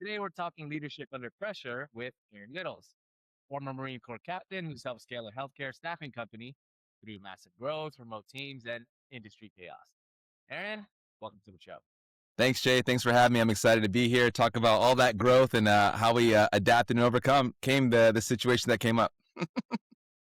Today we're talking leadership under pressure with Aaron Littles, former Marine Corps captain who's helped scale a healthcare staffing company through massive growth, remote teams, and industry chaos. Aaron, welcome to the show. Thanks, Jay. Thanks for having me. I'm excited to be here, talk about all that growth and how we adapted and overcome came the situation that came up.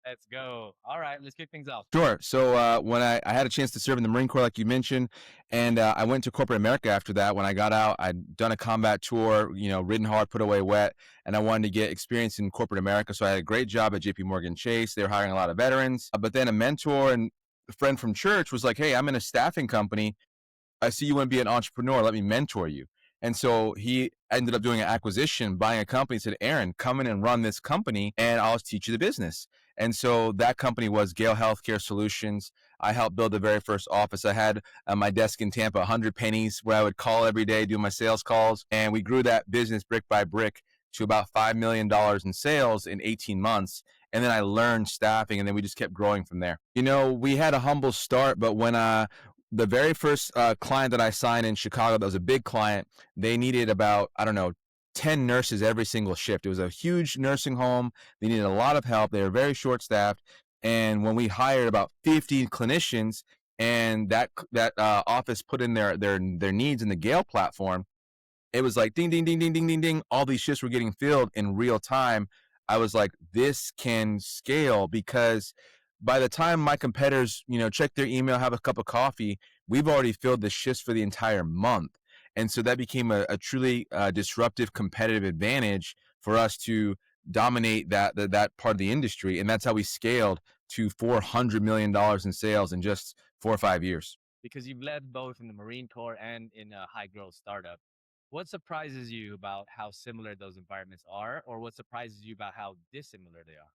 Let's go. All right, let's kick things off. Sure. So when I had a chance to serve in the Marine Corps, like you mentioned, and I went to corporate America after that. When I got out, I'd done a combat tour, ridden hard, put away wet, and I wanted to get experience in corporate America. So I had a great job at JP Chase. They were hiring a lot of veterans. But then a mentor and a friend from church was like, "Hey, I'm in a staffing company. I see you want to be an entrepreneur. Let me mentor you." And so he ended up doing an acquisition, buying a company. He said, "Aaron, come in and run this company and I'll teach you the business." And so that company was Gale Healthcare Solutions. I helped build the very first office. I had on my desk in Tampa 100 pennies where I would call every day, do my sales calls. And we grew that business brick by brick to about $5 million in sales in 18 months. And then I learned staffing, and then we just kept growing from there. We had a humble start, but when the very first client that I signed in Chicago, that was a big client, they needed about, 10 nurses every single shift. It was a huge nursing home. They needed a lot of help. They were very short staffed. And when we hired about 50 clinicians and that office put in their needs in the Gale platform, it was like ding, ding, ding, ding, ding, ding, ding. All these shifts were getting filled in real time. I was like, this can scale, because by the time my competitors, check their email, have a cup of coffee, we've already filled the shifts for the entire month. And so that became a truly disruptive competitive advantage for us to dominate that part of the industry. And that's how we scaled to $400 million in sales in just 4 or 5 years. Because you've led both in the Marine Corps and in a high growth startup. What surprises you about how similar those environments are, or what surprises you about how dissimilar they are?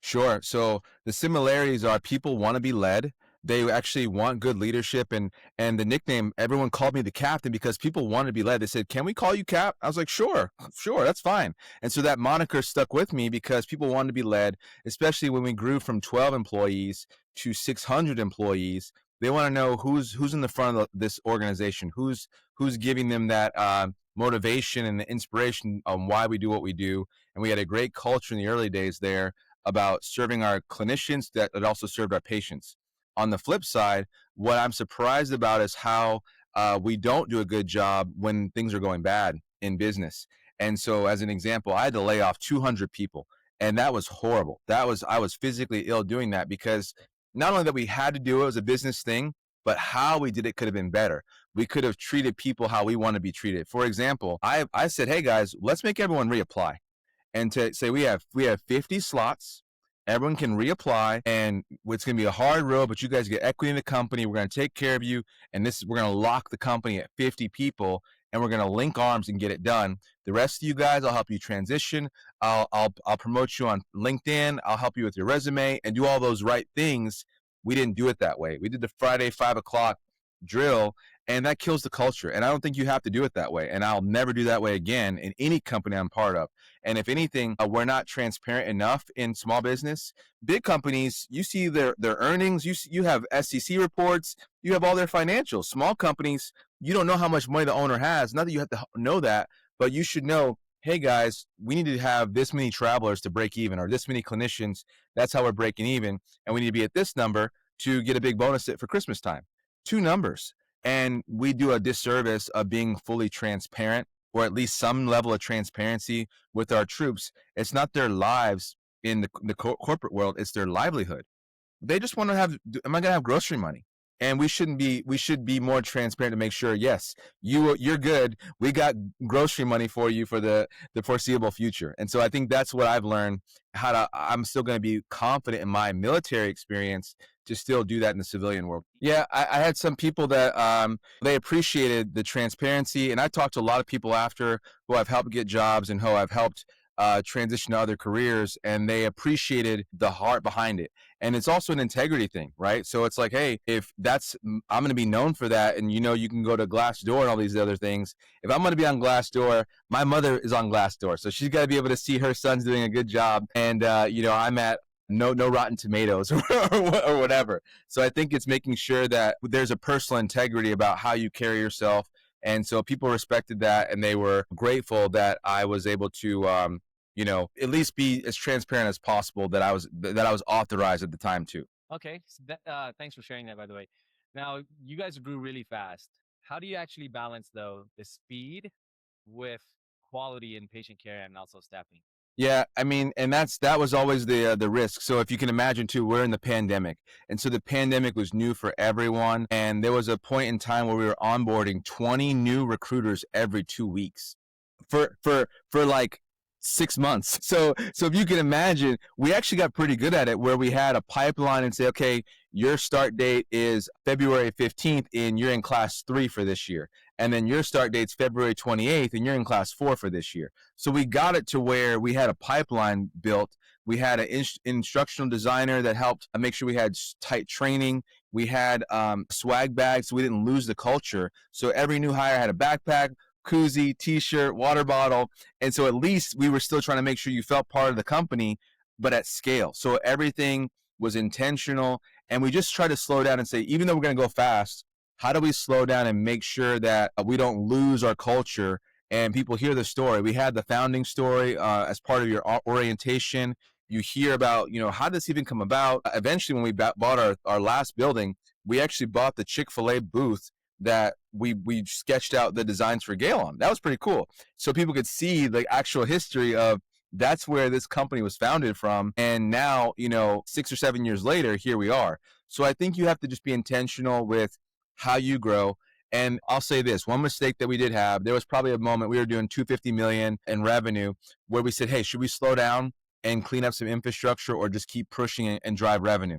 Sure. So the similarities are people want to be led. They actually want good leadership, and the nickname, everyone called me the captain because people wanted to be led. They said, "Can we call you Cap?" I was like, "Sure, that's fine." And so that moniker stuck with me because people wanted to be led, especially when we grew from 12 employees to 600 employees. They want to know who's in the front of this organization, who's giving them that motivation and the inspiration on why we do what we do. And we had a great culture in the early days there about serving our clinicians that also served our patients. On the flip side, what I'm surprised about is how we don't do a good job when things are going bad in business. And so, as an example, I had to lay off 200 people, and that was horrible. I was physically ill doing that, because not only that we had to do it as a business thing, but how we did it could have been better. We could have treated people how we want to be treated. For example, I said, "Hey guys, let's make everyone reapply." And to say we have 50 slots, everyone can reapply, and it's going to be a hard road, but you guys get equity in the company. We're going to take care of you, and we're going to lock the company at 50 people, and we're going to link arms and get it done. The rest of you guys, I'll help you transition. I'll promote you on LinkedIn. I'll help you with your resume and do all those right things. We didn't do it that way. We did the Friday 5 o'clock drill, and that kills the culture. And I don't think you have to do it that way. And I'll never do that way again in any company I'm part of. And if anything, we're not transparent enough in small business. Big companies, you see their earnings, you have SEC reports, you have all their financials. Small companies, you don't know how much money the owner has. Not that you have to know that, but you should know, hey guys, we need to have this many travelers to break even, or this many clinicians. That's how we're breaking even. And we need to be at this number to get a big bonus for Christmas time. 2 numbers. And we do a disservice of being fully transparent, or at least some level of transparency with our troops. It's not their lives in the corporate world, it's their livelihood. They just want to have, am I going to have grocery money? And we should be more transparent to make sure, yes, you're good. We got grocery money for you for the foreseeable future. And so I think that's what I've learned, I'm still going to be confident in my military experience to still do that in the civilian world. Yeah, I had some people that they appreciated the transparency, and I talked to a lot of people after who I've helped get jobs and who I've helped transition to other careers, and they appreciated the heart behind it. And it's also an integrity thing, right? So it's like, hey, if I'm going to be known for that, and you can go to Glassdoor and all these other things. If I'm going to be on Glassdoor, my mother is on Glassdoor, so she's got to be able to see her son's doing a good job, and I'm at no Rotten Tomatoes or whatever. So I think it's making sure that there's a personal integrity about how you carry yourself And so people respected that, and they were grateful that I was able to, at least be as transparent as possible that I was authorized at the time too. Okay. So thanks for sharing that, by the way. Now, you guys grew really fast. How do you actually balance, though, the speed with quality in patient care and also staffing? Yeah, I mean, and that was always the risk. So if you can imagine too, we're in the pandemic, and so the pandemic was new for everyone. And there was a point in time where we were onboarding 20 new recruiters every 2 weeks for like 6 months. So if you can imagine, we actually got pretty good at it, where we had a pipeline and say, okay, your start date is February 15th, and you're in class 3 for this year. And then your start date's February 28th, and you're in class 4 for this year. So we got it to where we had a pipeline built. We had an instructional designer that helped make sure we had tight training. We had swag bags so we didn't lose the culture. So every new hire had a backpack, koozie, t-shirt, water bottle. And so at least we were still trying to make sure you felt part of the company, but at scale. So everything was intentional. And we just try to slow down and say, even though we're going to go fast, how do we slow down and make sure that we don't lose our culture and people hear the story? We had the founding story as part of your orientation. You hear about, how did this even come about? Eventually, when we bought our last building, we actually bought the Chick-fil-A booth that we sketched out the designs for Gale on. That was pretty cool. So people could see the actual history of that's where this company was founded from. And now, 6 or 7 years later, here we are. So I think you have to just be intentional with how you grow. And I'll say this, one mistake that we did have, there was probably a moment we were doing 250 million in revenue where we said, hey, should we slow down and clean up some infrastructure or just keep pushing it and drive revenue?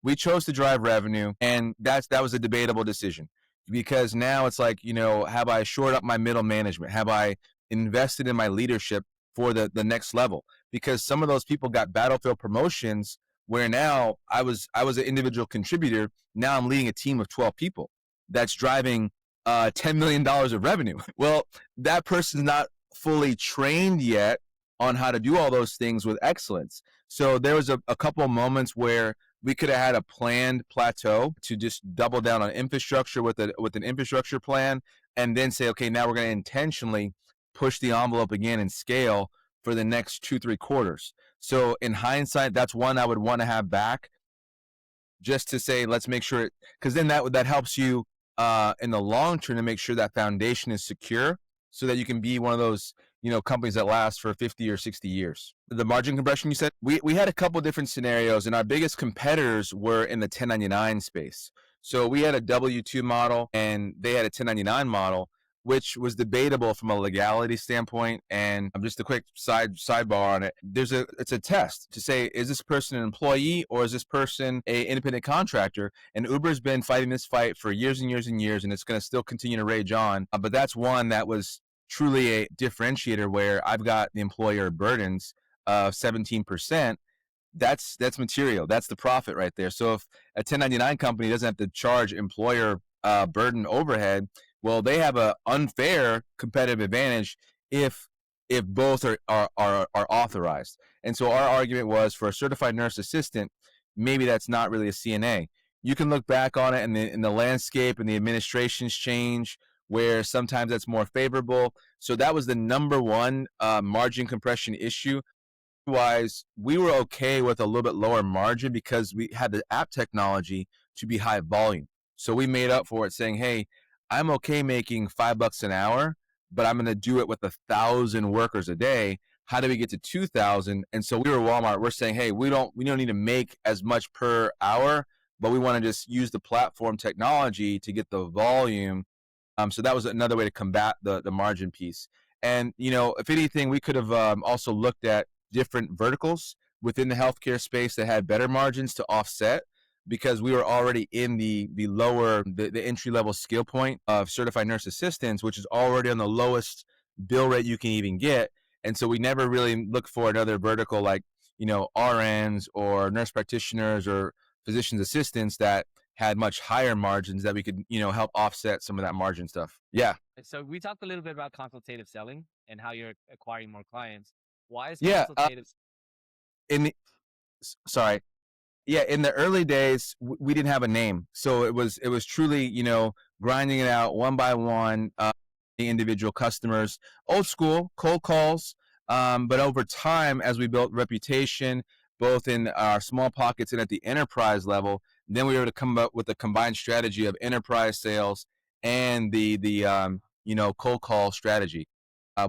We chose to drive revenue, and that was a debatable decision, because now it's like, have I shored up my middle management? Have I invested in my leadership for the next level? Because some of those people got battlefield promotions where now I was an individual contributor. Now I'm leading a team of 12 people that's driving $10 million of revenue. Well, that person's not fully trained yet on how to do all those things with excellence. So there was a couple of moments where we could have had a planned plateau to just double down on infrastructure with an infrastructure plan, and then say, okay, now we're going to intentionally push the envelope again and scale for the next 2-3 quarters. So in hindsight, that's one I would want to have back, just to say, let's make sure it, because then that helps you in the long term to make sure that foundation is secure, so that you can be one of those companies that last for 50 or 60 years. The margin compression you said, we had a couple different scenarios, and our biggest competitors were in the 1099 space. So we had a W-2 model, and they had a 1099 model, which was debatable from a legality standpoint. And just a quick sidebar on it. It's a test to say, is this person an employee or is this person a independent contractor? And Uber's been fighting this fight for years and years and years, and it's going to still continue to rage on. But that's one that was truly a differentiator, where I've got the employer burdens of 17%. That's material. That's the profit right there. So if a 1099 company doesn't have to charge employer burden overhead, well, they have an unfair competitive advantage if both are authorized. And so our argument was, for a certified nurse assistant, maybe that's not really a CNA. You can look back on it, and the landscape and the administrations change, where sometimes that's more favorable. So that was the number one margin compression issue. Otherwise, we were okay with a little bit lower margin because we had the app technology to be high volume. So we made up for it, saying, hey, I'm okay making $5 an hour, but I'm going to do it with 1,000 workers a day. How do we get to 2,000? And so we were Walmart. We're saying, hey, we don't need to make as much per hour, but we want to just use the platform technology to get the volume. So that was another way to combat the margin piece. And, if anything, we could have also looked at different verticals within the healthcare space that had better margins to offset, because we were already in the entry level skill point of certified nurse assistants, which is already on the lowest bill rate you can even get. And so we never really looked for another vertical like, RNs or nurse practitioners or physician's assistants that had much higher margins that we could, help offset some of that margin stuff. Yeah. So we talked a little bit about consultative selling and how you're acquiring more clients. Why is Yeah. consultative? In the, sorry. Yeah, in the early days, we didn't have a name, so it was truly, grinding it out one by one, the individual customers, old school cold calls. But over time, as we built reputation, both in our small pockets and at the enterprise level, then we were able to come up with a combined strategy of enterprise sales and the cold call strategy.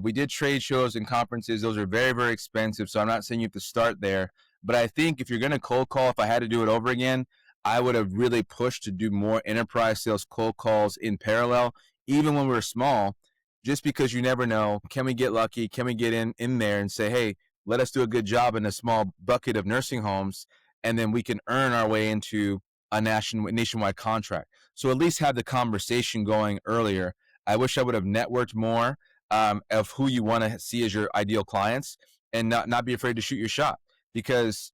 We did trade shows and conferences; those are very very expensive. So I'm not saying you have to start there, but I think if you're going to cold call, if I had to do it over again, I would have really pushed to do more enterprise sales cold calls in parallel, even when we were small, just because you never know. Can we get lucky? Can we get in there and say, hey, let us do a good job in a small bucket of nursing homes, and then we can earn our way into a nationwide contract. So at least have the conversation going earlier. I wish I would have networked more of who you want to see as your ideal clients, and not be afraid to shoot your shot, because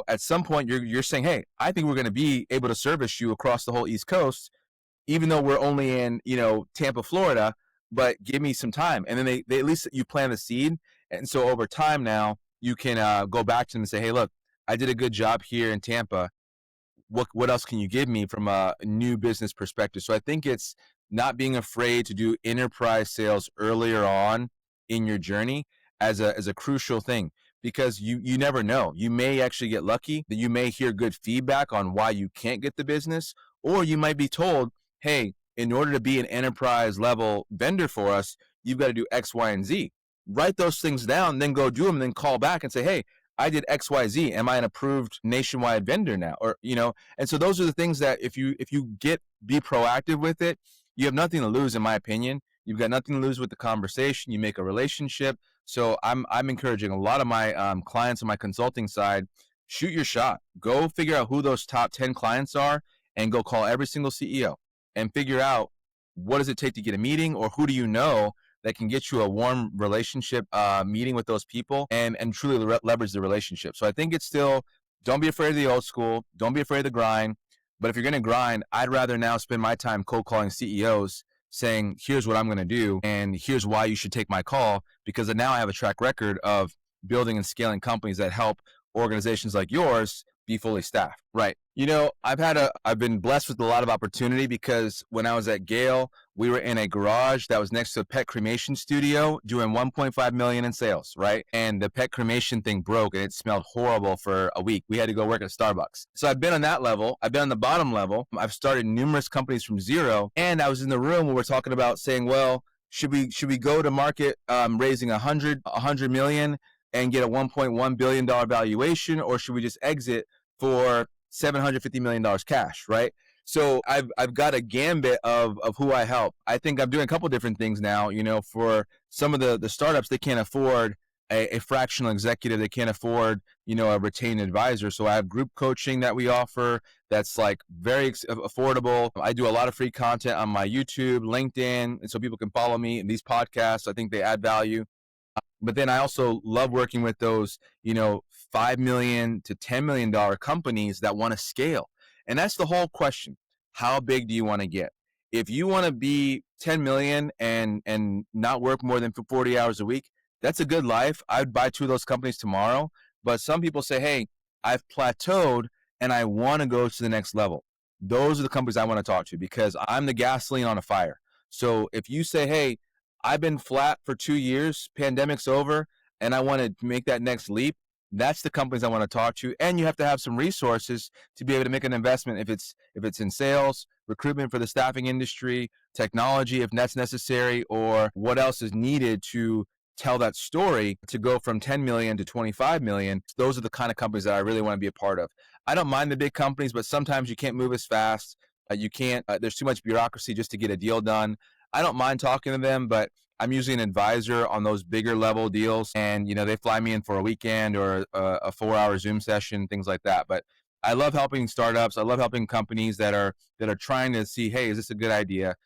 at some point you're saying, hey, I think we're going to be able to service you across the whole East Coast, even though we're only in Tampa, Florida, but give me some time. And then they at least you plant a seed, and so over time now you can go back to them and say, hey, look, I did a good job here in Tampa. What else can you give me from a new business perspective? So I think it's not being afraid to do enterprise sales earlier on in your journey as a crucial thing, because you never know. You may actually get lucky that you may hear good feedback on why you can't get the business, or you might be told, hey, in order to be an enterprise level vendor for us, you've got to do X, Y, and Z. Write those things down, then go do them, then call back and say, hey, I did XYZ. Am I an approved nationwide vendor now? Or, and so those are the things that if you be proactive with it, you have nothing to lose, in my opinion. You've got nothing to lose with the conversation. You make a relationship. So I'm encouraging a lot of my clients on my consulting side, shoot your shot. Go figure out who those top 10 clients are, and go call every single CEO and figure out what does it take to get a meeting, or who do you know that can get you a warm relationship meeting with those people, and truly leverage the relationship. So I think it's still, don't be afraid of the old school. Don't be afraid of the grind. But if you're going to grind, I'd rather now spend my time cold calling CEOs, saying, here's what I'm going to do, and here's why you should take my call, because now I have a track record of building and scaling companies that help organizations like yours be fully staffed. Right. I've been blessed with a lot of opportunity, because when I was at Gale, we were in a garage that was next to a pet cremation studio doing 1.5 million in sales, right? And the pet cremation thing broke and it smelled horrible for a week. We had to go work at Starbucks. So I've been on that level. I've been on the bottom level. I've started numerous companies from zero. And I was in the room where we're talking about saying, well, should we go to market raising 100 million and get a $1.1 billion valuation, or should we just exit for $750 million cash, right? So I've got a gambit of who I help. I think I'm doing a couple different things now. For some of the startups, they can't afford a fractional executive. They can't afford a retained advisor. So I have group coaching that we offer that's like very affordable. I do a lot of free content on my YouTube, LinkedIn, and so people can follow me in these podcasts. I think they add value. But then I also love working with those, $5 million to $10 million companies that want to scale. And that's the whole question. How big do you want to get? If you want to be 10 million and not work more than 40 hours a week, that's a good life. I'd buy 2 of those companies tomorrow. But some people say, hey, I've plateaued and I want to go to the next level. Those are the companies I want to talk to, because I'm the gasoline on a fire. So if you say, hey, I've been flat for 2 years, pandemic's over, and I want to make that next leap, that's the companies I want to talk to. And you have to have some resources to be able to make an investment, if it's in sales, recruitment for the staffing industry, technology if that's necessary, or what else is needed to tell that story to go from 10 million to 25 million. Those are the kind of companies that I really want to be a part of. I don't mind the big companies, but sometimes you can't move as fast. You can't, there's too much bureaucracy just to get a deal done. I don't mind talking to them, but I'm usually an advisor on those bigger level deals, and they fly me in for a weekend or a 4-hour Zoom session, things like that. But I love helping startups. I love helping companies that are trying to see, hey, is this a good idea?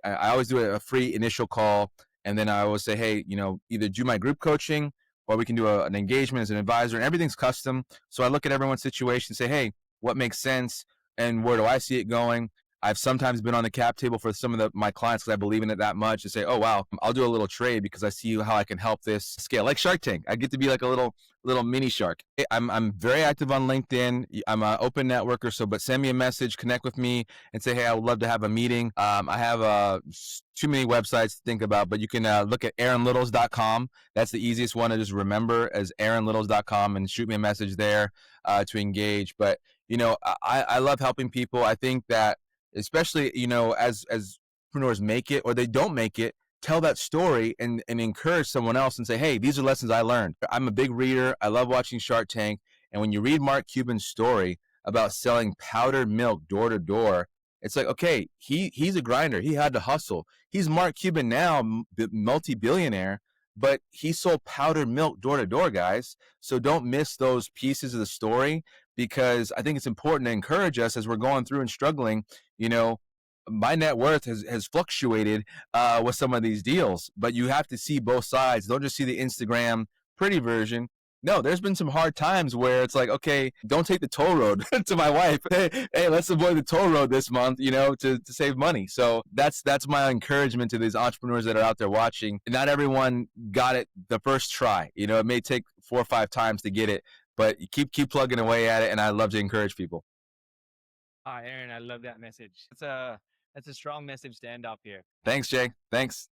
I always do a free initial call, and then I always say, hey, either do my group coaching, or we can do an engagement as an advisor, and everything's custom. So I look at everyone's situation and say, hey, what makes sense, and where do I see it going? I've sometimes been on the cap table for some of my clients because I believe in it that much to say, oh, wow, I'll do a little trade because I see how I can help this scale. Like Shark Tank. I get to be like a little mini shark. I'm very active on LinkedIn. I'm an open networker, so but send me a message, connect with me, and say, hey, I would love to have a meeting. I have too many websites to think about, but you can look at aaronlittles.com. That's the easiest one to just remember as aaronlittles.com and shoot me a message there to engage. But I love helping people. I think that especially as entrepreneurs make it or they don't make it, tell that story and encourage someone else and say, hey, these are lessons I learned. I'm a big reader. I love watching Shark Tank. And when you read Mark Cuban's story about selling powdered milk door to door, it's like, okay, he's a grinder. He had to hustle. He's Mark Cuban now, multi-billionaire, but he sold powdered milk door to door, guys. So don't miss those pieces of the story, because I think it's important to encourage us as we're going through and struggling. My net worth has fluctuated with some of these deals, but you have to see both sides. Don't just see the Instagram pretty version. No, there's been some hard times where it's like, okay, don't take the toll road. To my wife, hey, let's avoid the toll road this month, to save money. So that's my encouragement to these entrepreneurs that are out there watching. Not everyone got it the first try. It may take 4 or 5 times to get it, but you keep plugging away at it, and I love to encourage people. Aaron, I love that message. That's a strong message to end off here. Thanks, Jay. Thanks.